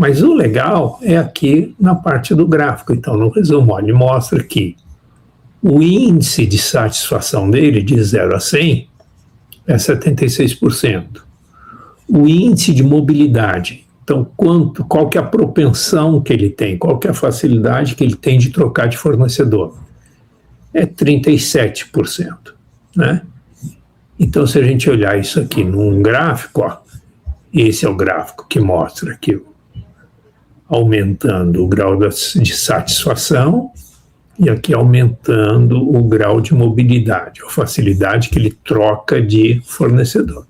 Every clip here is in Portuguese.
Mas o legal é aqui na parte do gráfico. Então, no resumo, ele mostra que o índice de satisfação dele, de 0 a 100, é 76%. O índice de mobilidade, então qual que é a propensão que ele tem, qual que é a facilidade que ele tem de trocar de fornecedor, é 37%. Né? Então, se a gente olhar isso aqui num gráfico, ó, esse é o gráfico que mostra aqui aumentando o grau de satisfação e aqui aumentando o grau de mobilidade, a facilidade que ele troca de fornecedor.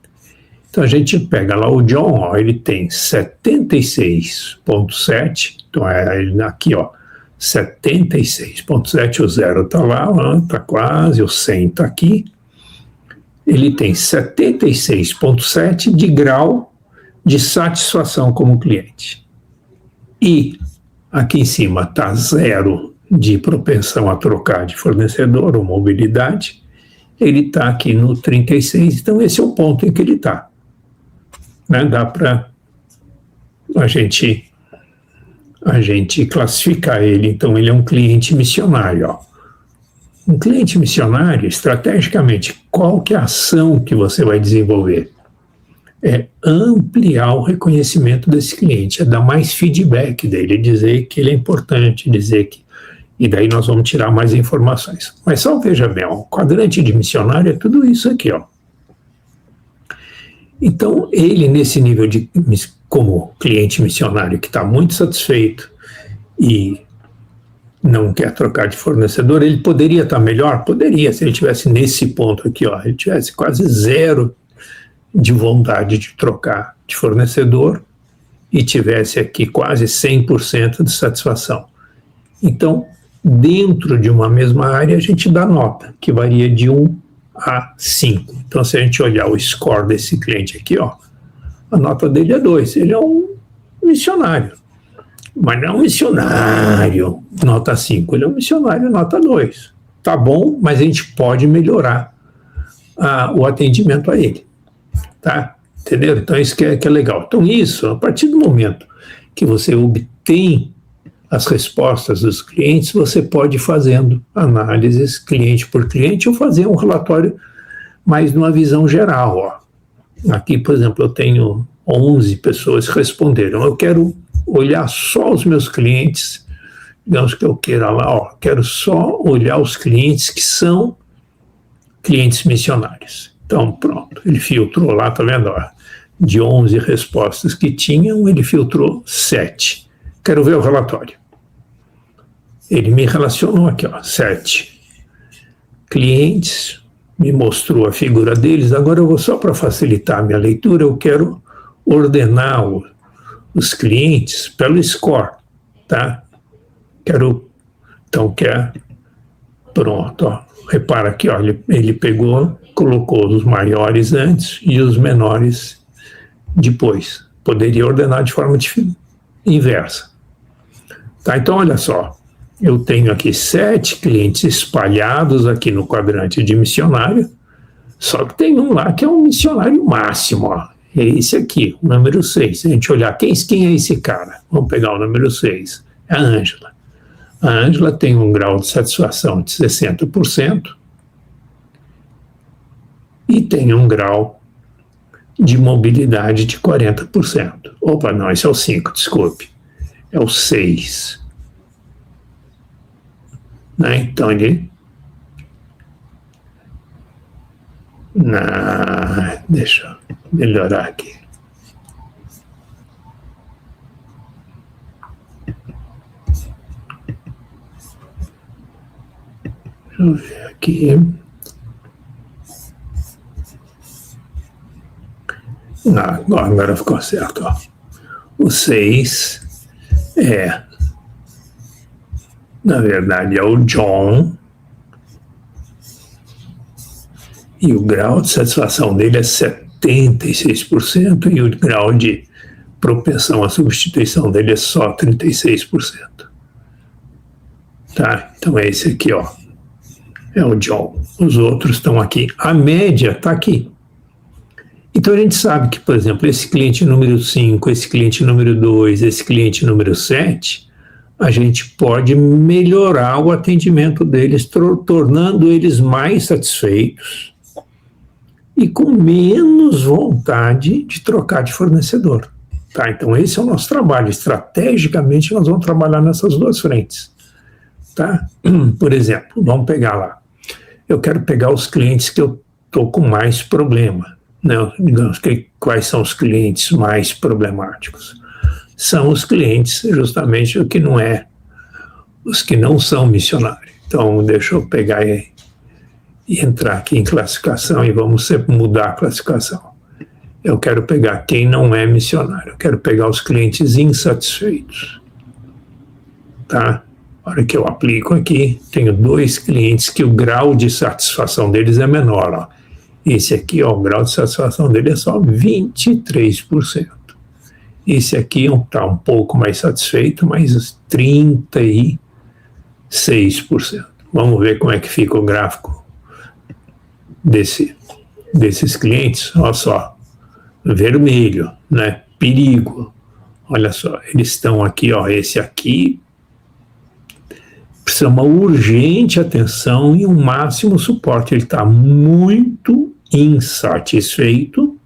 Então a gente pega lá o John, ó, ele tem 76,7, então ele aqui, ó, 76,7, o 0 está lá, está quase, o 100 está aqui. Ele tem 76,7 de grau de satisfação como cliente. E aqui em cima está 0 de propensão a trocar de fornecedor ou mobilidade. Ele está aqui no 36, então esse é o ponto em que ele está. Né? Dá para a gente classificar ele. Então, ele é um cliente missionário. Ó. Um cliente missionário, estrategicamente, qual que é a ação que você vai desenvolver? É ampliar o reconhecimento desse cliente, é dar mais feedback dele, dizer que ele é importante, dizer que... E daí nós vamos tirar mais informações. Mas só veja bem, ó, o quadrante de missionário é tudo isso aqui, ó. Então, ele nesse nível de, como cliente missionário que está muito satisfeito e não quer trocar de fornecedor, ele poderia estar melhor? Poderia, se ele tivesse nesse ponto aqui, ó, ele tivesse quase 0 de vontade de trocar de fornecedor e tivesse aqui quase 100% de satisfação. Então, dentro de uma mesma área, a gente dá nota, que varia de 1 a 5. Então, se a gente olhar o score desse cliente aqui, ó, a nota dele é 2. Ele é um missionário. Mas não é um missionário nota 5, ele é um missionário nota 2. Tá bom, mas a gente pode melhorar o atendimento a ele. Tá? Entendeu? Então, isso que é legal. Então, isso, a partir do momento que você obtém as respostas dos clientes, você pode ir fazendo análises cliente por cliente ou fazer um relatório mais numa visão geral. Ó. Aqui, por exemplo, eu tenho 11 pessoas que responderam. Eu quero olhar só os meus clientes, digamos que eu queira lá, ó, quero só olhar os clientes que são clientes missionários. Então, pronto, ele filtrou lá, tá vendo? Ó, de 11 respostas que tinham, ele filtrou 7. Quero ver o relatório. Ele me relacionou aqui, ó, 7 clientes, me mostrou a figura deles. Agora eu vou só para facilitar a minha leitura, eu quero ordenar os clientes pelo score, tá? Pronto, ó. Repara aqui, ó, ele pegou, colocou os maiores antes e os menores depois. Poderia ordenar de forma inversa. Tá, então, olha só, eu tenho aqui 7 clientes espalhados aqui no quadrante de missionário, só que tem um lá que é um missionário máximo, ó. É esse aqui, o número 6. Se a gente olhar, quem é esse cara? Vamos pegar o número 6. É a Ângela. A Ângela tem um grau de satisfação de 60% e tem um grau de mobilidade de 40%. Opa, não, esse é o 5, desculpe. É o 6. Né? Então, ele... deixa eu melhorar aqui. Deixa eu ver aqui. Agora ficou certo. Ó. O 6 na verdade, é o John. E o grau de satisfação dele é 76%, e o grau de propensão à substituição dele é só 36%. Tá? Então é esse aqui, ó. É o John. Os outros estão aqui. A média está aqui. Então a gente sabe que, por exemplo, esse cliente número 5, esse cliente número 2, esse cliente número 7, a gente pode melhorar o atendimento deles, tornando eles mais satisfeitos e com menos vontade de trocar de fornecedor. Tá? Então esse é o nosso trabalho. Estrategicamente nós vamos trabalhar nessas duas frentes. Tá? Por exemplo, vamos pegar lá. Eu quero pegar os clientes que eu estou com mais problema. Né? Digamos, quais são os clientes mais problemáticos? São os clientes justamente os que não são missionários. Então deixa eu pegar e entrar aqui em classificação e vamos mudar a classificação. Eu quero pegar quem não é missionário, eu quero pegar os clientes insatisfeitos. Tá? A hora que eu aplico aqui, tenho 2 clientes que o grau de satisfação deles é menor. Ó. Esse aqui, ó, o grau de satisfação dele é só 23%. Esse aqui está um pouco mais satisfeito, mas 36%. Vamos ver como é que fica o gráfico desses clientes. Olha só, vermelho, né? Perigo. Olha só, eles estão aqui, ó, esse aqui precisa uma urgente atenção e um máximo suporte. Ele está muito insatisfeito.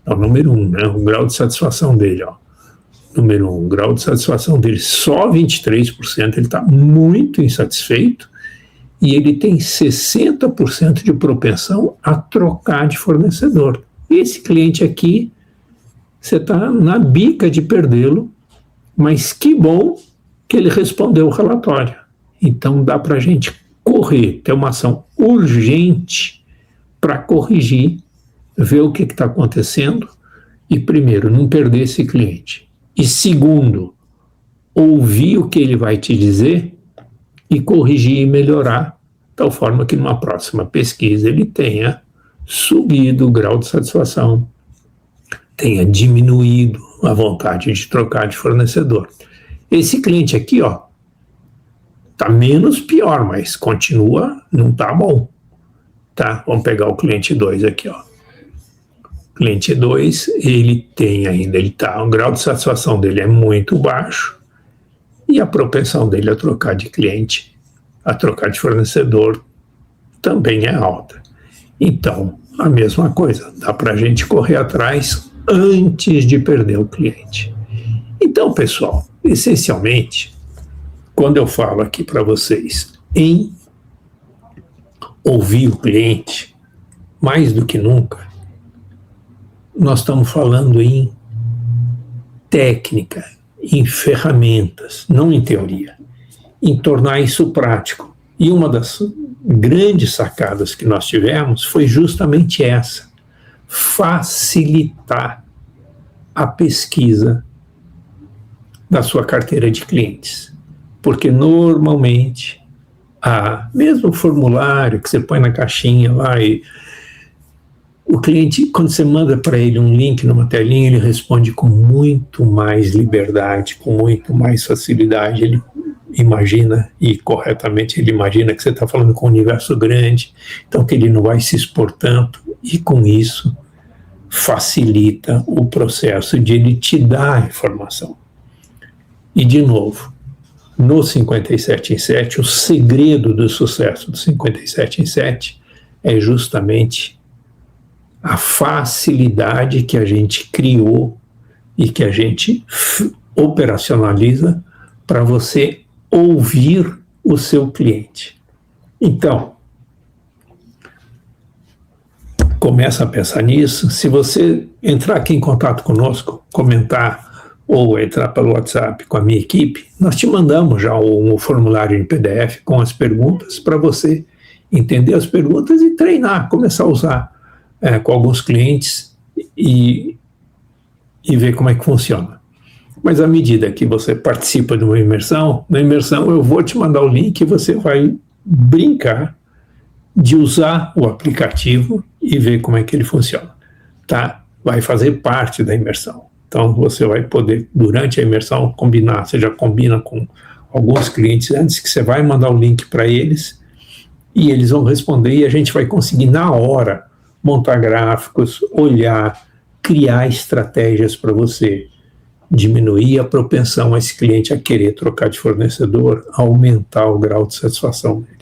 É o número 1, né? O grau de satisfação dele, ó. Número 1, o grau de satisfação dele só 23%, ele está muito insatisfeito e ele tem 60% de propensão a trocar de fornecedor. Esse cliente aqui, você está na bica de perdê-lo, mas que bom que ele respondeu o relatório. Então dá para a gente correr, ter uma ação urgente para corrigir, ver o que está acontecendo e, primeiro, não perder esse cliente. E, segundo, ouvir o que ele vai te dizer e corrigir e melhorar, de tal forma que numa próxima pesquisa ele tenha subido o grau de satisfação, tenha diminuído a vontade de trocar de fornecedor. Esse cliente aqui, ó, tá menos pior, mas continua, não tá bom. Tá? Vamos pegar o cliente 2 aqui, ó. Cliente 2, ele tem ainda, o grau de satisfação dele é muito baixo e a propensão dele a trocar de cliente, a trocar de fornecedor também é alta. Então, a mesma coisa, dá para a gente correr atrás antes de perder o cliente. Então, pessoal, essencialmente, quando eu falo aqui para vocês em ouvir o cliente, mais do que nunca, nós estamos falando em técnica, em ferramentas, não em teoria, em tornar isso prático. E uma das grandes sacadas que nós tivemos foi justamente essa: facilitar a pesquisa da sua carteira de clientes. Porque normalmente, mesmo o formulário que você põe na caixinha lá, e o cliente, quando você manda para ele um link numa telinha, ele responde com muito mais liberdade, com muito mais facilidade. Ele imagina, e corretamente ele imagina, que você está falando com um universo grande, então que ele não vai se expor tanto, e com isso facilita o processo de ele te dar a informação. E, de novo, no 57 em 7, o segredo do sucesso do 57 em 7 é justamente a facilidade que a gente criou e que a gente operacionaliza para você ouvir o seu cliente. Então, começa a pensar nisso. Se você entrar aqui em contato conosco, comentar ou entrar pelo WhatsApp com a minha equipe, nós te mandamos já um formulário em PDF com as perguntas para você entender as perguntas e treinar, começar a usar com alguns clientes e ver como é que funciona. Mas à medida que você participa de uma imersão, na imersão eu vou te mandar o link e você vai brincar de usar o aplicativo e ver como é que ele funciona, tá? Vai fazer parte da imersão. Então você vai poder, durante a imersão, combinar, você já combina com alguns clientes antes, que você vai mandar o link para eles e eles vão responder e a gente vai conseguir na hora montar gráficos, olhar, criar estratégias para você diminuir a propensão a esse cliente a querer trocar de fornecedor, aumentar o grau de satisfação dele.